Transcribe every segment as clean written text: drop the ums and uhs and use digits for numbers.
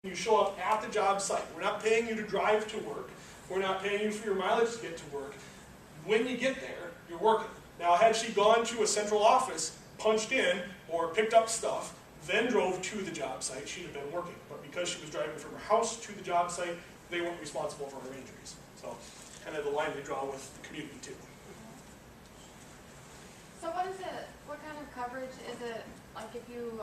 You show up at the job site. We're not paying you to drive to work. We're not paying you for your mileage to get to work. When you get there, you're working. Now, had she gone to a central office, punched in, or picked up stuff, then drove to the job site, she'd have been working. But because she was driving from her house to the job site, they weren't responsible for her injuries. So, kind of the line they draw with the community too. So what is it, what kind of coverage is it, like if you,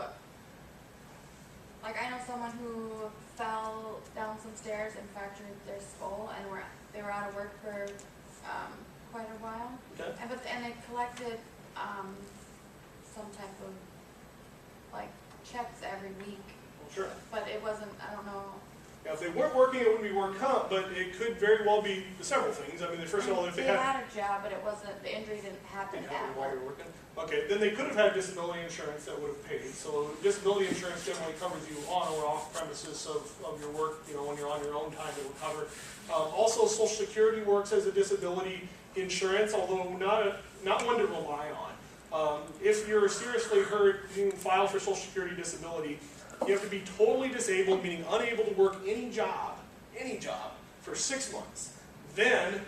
like I know someone who fell down some stairs and fractured their skull and they were out of work for quite a while. Okay. And they collected some type of like checks every week. Well, sure. But it wasn't, I don't know. Now, if they weren't working, it wouldn't be work comp, but it could very well be several things. I mean, first of all, if they had a job, but it wasn't, the injury didn't happen at while work. you're working. Okay, then they could have had disability insurance that would have paid. So disability insurance generally covers you on or off premises of your work. You know, when you're on your own time, it will cover. Also, Social Security works as a disability insurance, although not one to rely on. If you're seriously hurt, you can file for Social Security disability. You have to be totally disabled, meaning unable to work any job, for 6 months. Then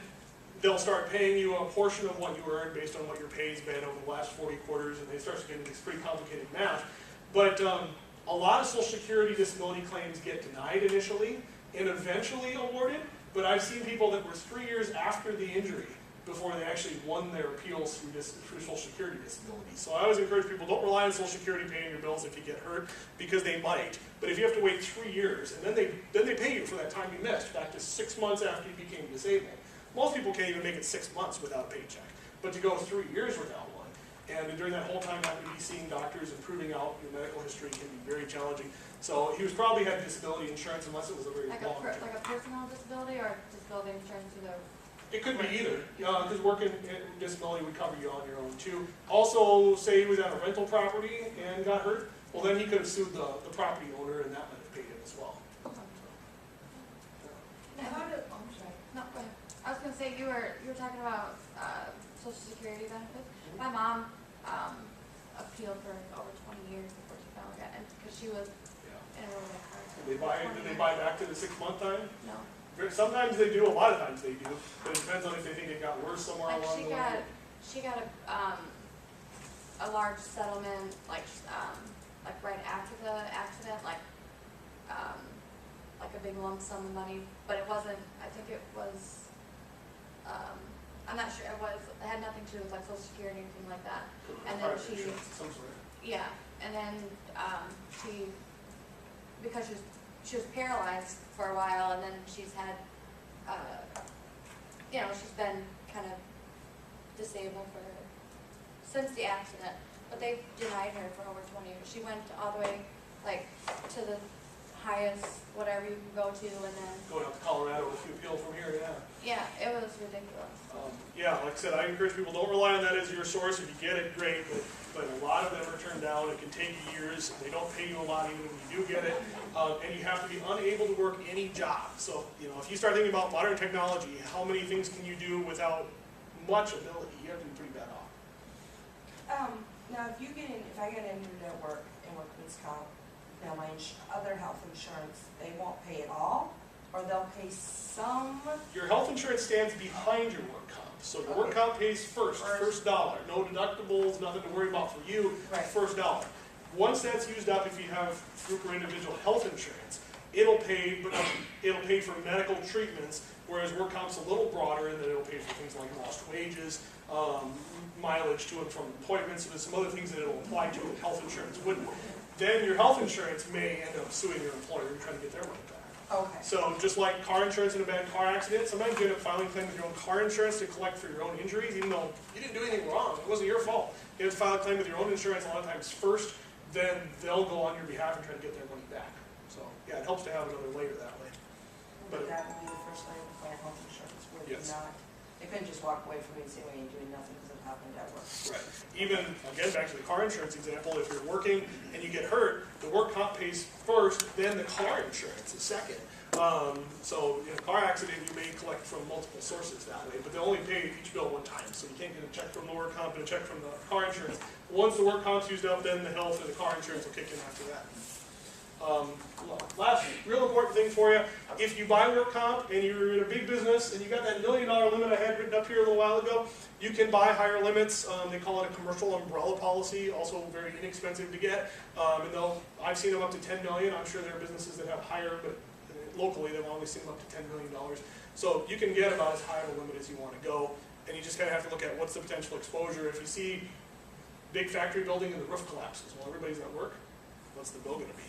they'll start paying you a portion of what you earn based on what your pay's been over the last 40 quarters, and they start to get into this pretty complicated math. But a lot of Social Security disability claims get denied initially and eventually awarded, but I've seen people that were 3 years after the injury before they actually won their appeals through Social Security disability. So I always encourage people, don't rely on Social Security paying your bills if you get hurt, because they might. But if you have to wait 3 years, and then they pay you for that time you missed, back to 6 months after you became disabled. Most people can't even make it 6 months without a paycheck. But to go 3 years without one, and during that whole time having to be seeing doctors and proving out your medical history can be very challenging. So he was probably had disability insurance unless it was a very long term. Like a personal disability or disability insurance through the... It could be either, because working disability would cover you on your own too. Also, say he was at a rental property and got hurt, well then he could have sued the property owner and that might have paid him as well. I'm sorry. No, go ahead. I was going to say, you were talking about Social Security benefits. My mom appealed for over 20 years before she finally got in, because she was in a really bad car accident. Did they buy back to the 6 month time? No. Sometimes they do, a lot of times they do, but it depends on if they think it got worse somewhere Like along the way. she got a large settlement, like right after the accident, like a big lump sum of money, but it wasn't, I think it was, I'm not sure, it had nothing to do with like Social Security or anything like that. And then Some sort of. yeah, and then because she was paralyzed for a while, and then she's had, she's been kind of disabled since the accident, but they denied her for over 20 years. She went all the way, like, to the highest, whatever you can go to, and then... Going out to Colorado if you appeal from here, yeah. Yeah, it was ridiculous. Yeah, like I said, I encourage people, don't rely on that as your source. If you get it, great, but a lot of them are turned down. It can take years. They don't pay you a lot even when you do get it. And you have to be unable to work any job. So, if you start thinking about modern technology, how many things can you do without much ability? You have to be pretty bad off. Now, if I get injured at work and workman's comp, now my other health insurance, they won't pay it all, or they'll pay some? Your health insurance stands behind your work comp. So your work comp pays first dollar. No deductibles, nothing to worry about for you, first dollar. Once that's used up, if you have group or individual health insurance, it'll pay for medical treatments, whereas work comp's a little broader in that it'll pay for things like lost wages, mileage to and from appointments, and there's some other things that it'll apply to that health insurance wouldn't. Then your health insurance may end up suing your employer and trying to get their money back. Okay. So just like car insurance in a bad car accident, sometimes you end up filing a claim with your own car insurance to collect for your own injuries, even though you didn't do anything wrong. It wasn't your fault. You have to file a claim with your own insurance a lot of times first, then they'll go on your behalf and try to get their money back. So yeah, it helps to have another layer that way. But that would be the first layer of my health insurance, would it not? They couldn't just walk away from me and say, well, you ain't doing nothing because it happened at work. Right. Even, again, back to the car insurance example, if you're working and you get hurt, the work comp pays first, then the car insurance is second. So in a car accident, you may collect from multiple sources that way, but they only pay each bill one time, so you can't get a check from the work comp and a check from the car insurance. Once the work comp's used up, then the health and the car insurance will kick in after that. Last real important thing for you, if you buy work comp and you're in a big business and you got that $1 million limit I had written up here a little while ago, you can buy higher limits. They call it a commercial umbrella policy, also very inexpensive to get. I've seen them up to $10 million. I'm sure there are businesses that have higher, but locally they've only seen them up to $10 million. So you can get about as high of a limit as you want to go, and you just kind of have to look at what's the potential exposure. If you see big factory building and the roof collapses while everybody's at work, what's the bill going to be?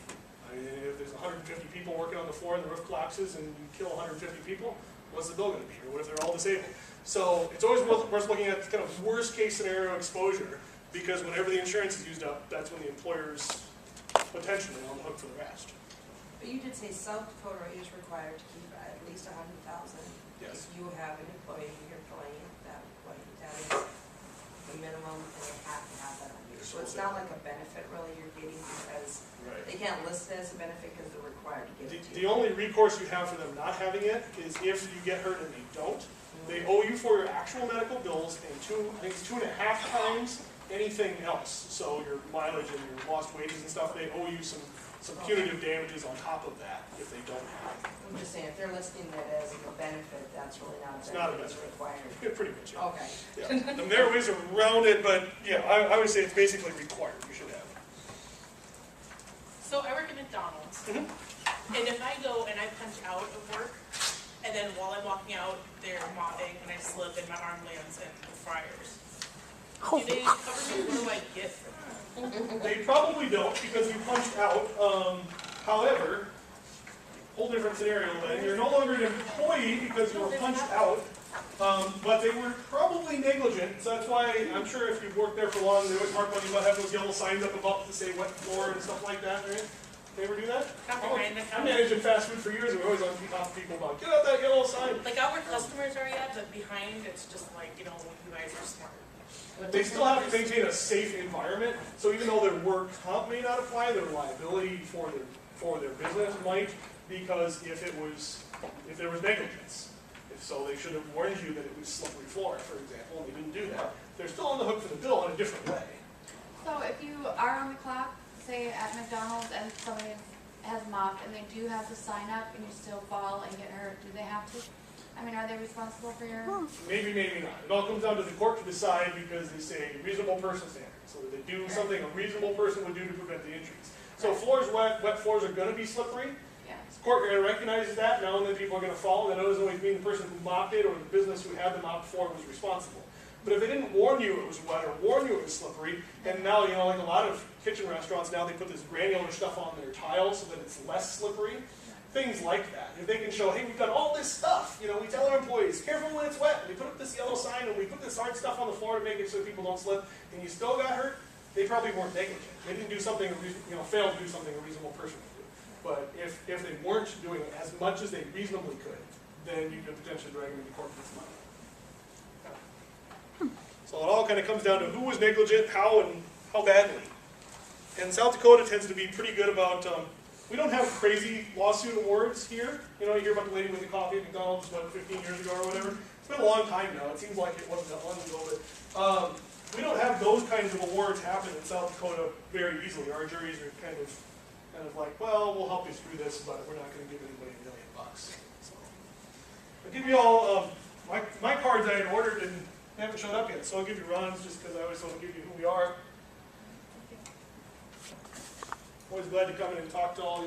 I mean, if there's 150 people working on the floor and the roof collapses and you kill 150 people, what's the bill going to be? Or what if they're all disabled? So it's always worth looking at kind of worst case scenario exposure, because whenever the insurance is used up, that's when the employer's potentially on the hook for the rest. But you did say South Dakota is required to keep at least 100,000. Yes. If you have an employee, you're employing that employee, that is the minimum, and they have to have that on you. So it's not like a benefit really you're getting, because they can't list it as a benefit because they're required to give it to you. The only recourse you have for them not having it is if you get hurt and they don't. They owe you for your actual medical bills and I think it's 2.5 times anything else. So your mileage and your lost wages and stuff, they owe you some punitive damages on top of that if they don't have it. I'm just saying, if they're listing it as a benefit, that's really not a benefit. It's not a It's benefit. required. Pretty much, yeah. Okay. Yeah. And there are ways around it, but yeah, I would say it's basically required. You should have it. So I work at McDonald's, and if I go and I punch out of work, and then while I'm walking out, they're mopping, and I slip and my arm lands in the fryers, do they cover me? What do I get for that? They probably don't because you punched out. However, whole different scenario then. You're no longer an employee because you were punched out, but they were probably negligent. So that's why I'm sure if you've worked there for long, they always mark when you might have those yellow signs up above to say wet floor and stuff like that, right? They ever do that? I managed in fast food for years, and we're always on top of people about, get out that yellow sign. Like out where customers are at, but behind it's just like, you know, you guys are smart. They still have to maintain a safe environment, so even though their work comp may not apply, their liability for their business might, because if there was negligence. So they should have warned you that it was slippery floor, for example, and they didn't do that. They're still on the hook for the bill in a different way. So if you are on the clock, say at McDonald's, and somebody has mopped and they do have to sign up and you still fall and get hurt, do they have to? I mean, are they responsible for your? Maybe, maybe not. It all comes down to the court to decide, because they say reasonable person standard. So that they do something a reasonable person would do to prevent the injuries. So floors wet floors are going to be slippery. Yeah. The court recognizes that, knowing that people are going to fall. That doesn't always mean the person who mopped it or the business who had the mop before was responsible. But if they didn't warn you it was wet or warn you it was slippery, and now, you know, like a lot of kitchen restaurants now, they put this granular stuff on their tiles so that it's less slippery. Things like that. If they can show, hey, we've done all this stuff, you know, we tell our employees, careful when it's wet, and we put up this yellow sign, and we put this hard stuff on the floor to make it so people don't slip, and you still got hurt, they probably weren't negligent. They didn't do something, you know, failed to do something a reasonable person would do. But if they weren't doing as much as they reasonably could, then you could potentially drag them into court for this money. So it all kind of comes down to who was negligent, how, and how badly. And South Dakota tends to be pretty good about, we don't have crazy lawsuit awards here. You know, you hear about the lady with the coffee at McDonald's, what, 15 years ago or whatever. It's been a long time now. It seems like it wasn't that long ago, but we don't have those kinds of awards happen in South Dakota very easily. Our juries are kind of like, well, we'll help you through this, but we're not going to give anybody $1 million. So I'll give you all my cards I had ordered and haven't showed up yet, so I'll give you Ron's just because I always want to give you who we are. Always glad to come in and talk to all.